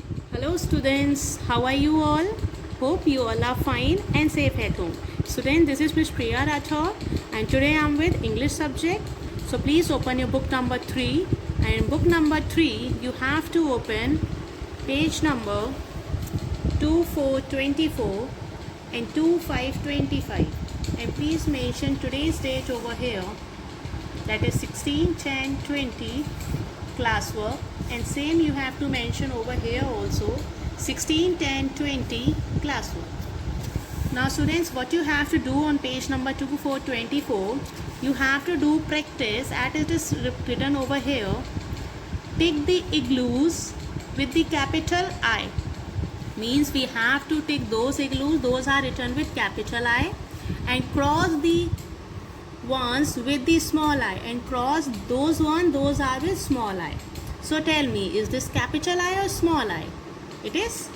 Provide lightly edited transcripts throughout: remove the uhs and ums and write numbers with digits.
Hello students, how are you all? Hope you all are fine and safe at home. Students, this is Miss Priya Rathore and today I am with English subject. So please open your book number 3, and in book number 3 you have to open page number 2424 and 2525, and please mention today's date over here, that is 16/10/20 classwork, and same you have to mention over here also 16/10/20 classwork. Now students, what you have to do on page number 2424, you have to do practice as it is written over here. Tick the igloos with the capital I. Means we have to tick those igloos, those are written with capital I, and cross the ones with the small I, and cross those one, those are with small I. So tell me, is this capital I or small I? It is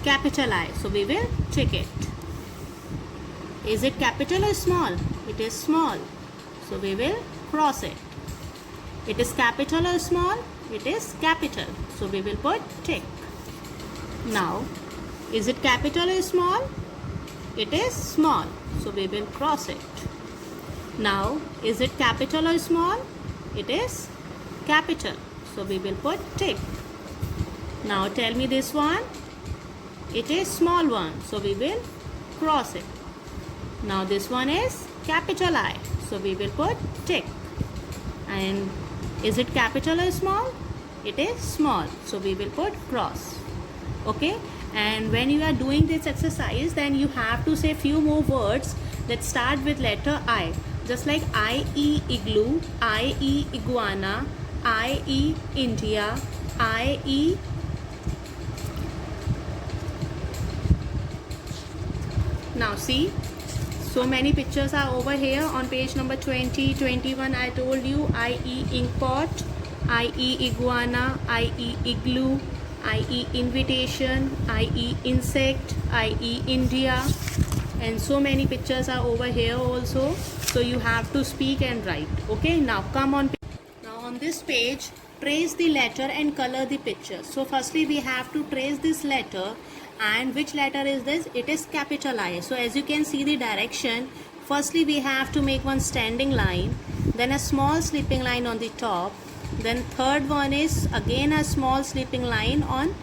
capital I, so we will check it. Is it capital or small? It is small, so we will cross it. It is capital or small? It is capital, so we will put tick. Now, is it capital or small? It is small, so we will cross it. Now, is it capital or small? It is capital, so we will put tick. Now tell me this one. It is small one, so we will cross it. Now this one is capital I, so we will put tick. And is it capital or small? It is small, so we will put cross. Okay, and when you are doing this exercise, then you have to say few more words that start with letter I. Just like I-E igloo, I-E iguana, I-E India, I-E now see, so many pictures are over here on page number 20, 21. I told you I-E inkpot, I-E iguana, I-E igloo, I-E invitation, I-E insect, I-E India, and so many pictures are over here also. So you have to speak and write. Okay, now come on. Now on this page, trace the letter and color the picture. So firstly we have to trace this letter, and which letter is this? It is capital I. So as you can see the direction, firstly we have to make one standing line, then a small sleeping line on the top, then third one is again a small sleeping line on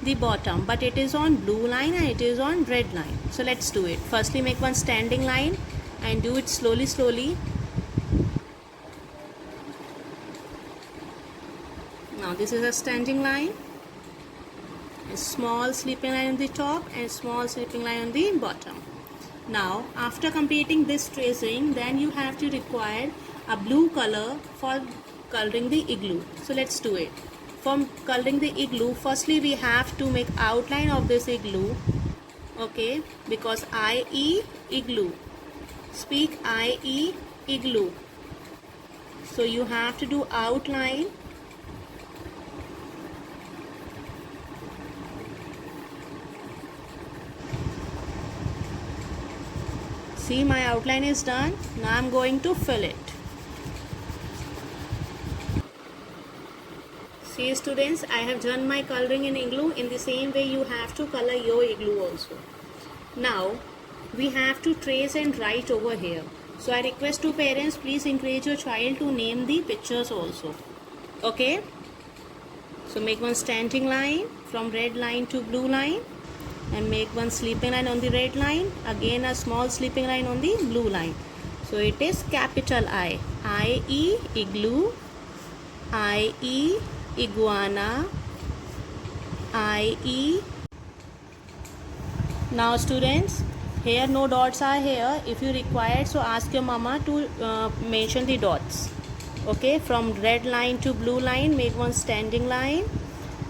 the bottom, but it is on blue line and it is on red line. So let's do it. Firstly make one standing line and do it slowly. Now this is a standing line, a small sleeping line on the top and small sleeping line on the bottom. Now after completing this tracing, then you have to require a blue color for coloring the igloo. So let's do it. For coloring the igloo, firstly we have to make outline of this igloo. Okay, because I-E igloo, speak I-E igloo, so you have to do outline. See, my outline is done. Now I'm going to fill it. See students, I have done my coloring in igloo. In the same way you have to color your igloo also. Now we have to trace and write over here. So I request to parents, please encourage your child to name the pictures also. Okay, so make one standing line from red line to blue line, and make one sleeping line on the red line, again a small sleeping line on the blue line. So it is capital I, I-E igloo, I-E iguana, I-E. Now students, here no dots are here. If you require, so ask your mama to mention the dots. Okay, from red line to blue line, make one standing line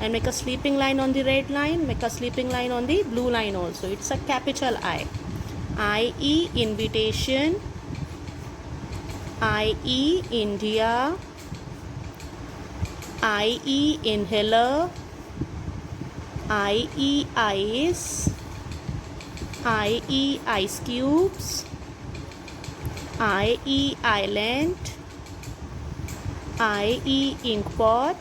and make a sleeping line on the red line, make a sleeping line on the blue line also. It's a capital I. I-E invitation, I-E India, I-E inhaler, I-E ice, I-E ice cubes, I-E island, I-E inkpot,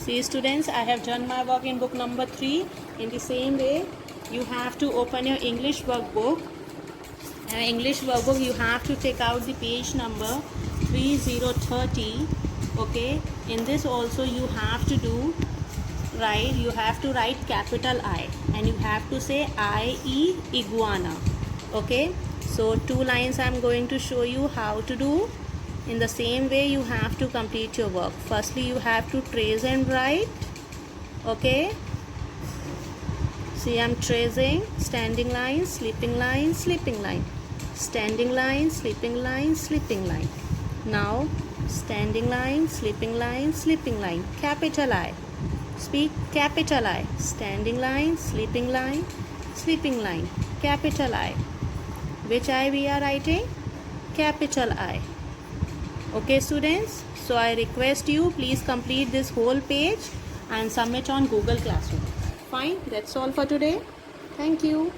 See students, I have done my work in book number 3. In the same way, you have to open your English workbook. And English workbook, you have to take out the page number 3030. Okay, in this also you have to do right. You have to write capital I and you have to say I-E iguana. Okay, so 2 lines I am going to show you how to do. In the same way you have to complete your work. Firstly you have to trace and write. Okay, see, I'm tracing standing line, sleeping line, sleeping line, standing line, sleeping line, sleeping line. Now standing line, sleeping line, sleeping line, capital I. Speak capital I. Standing line, sleeping line, sleeping line, capital I. Which I we are writing? Capital I. Okay students, so I request you, please complete this whole page and submit on Google Classroom. Fine, that's all for today. Thank you.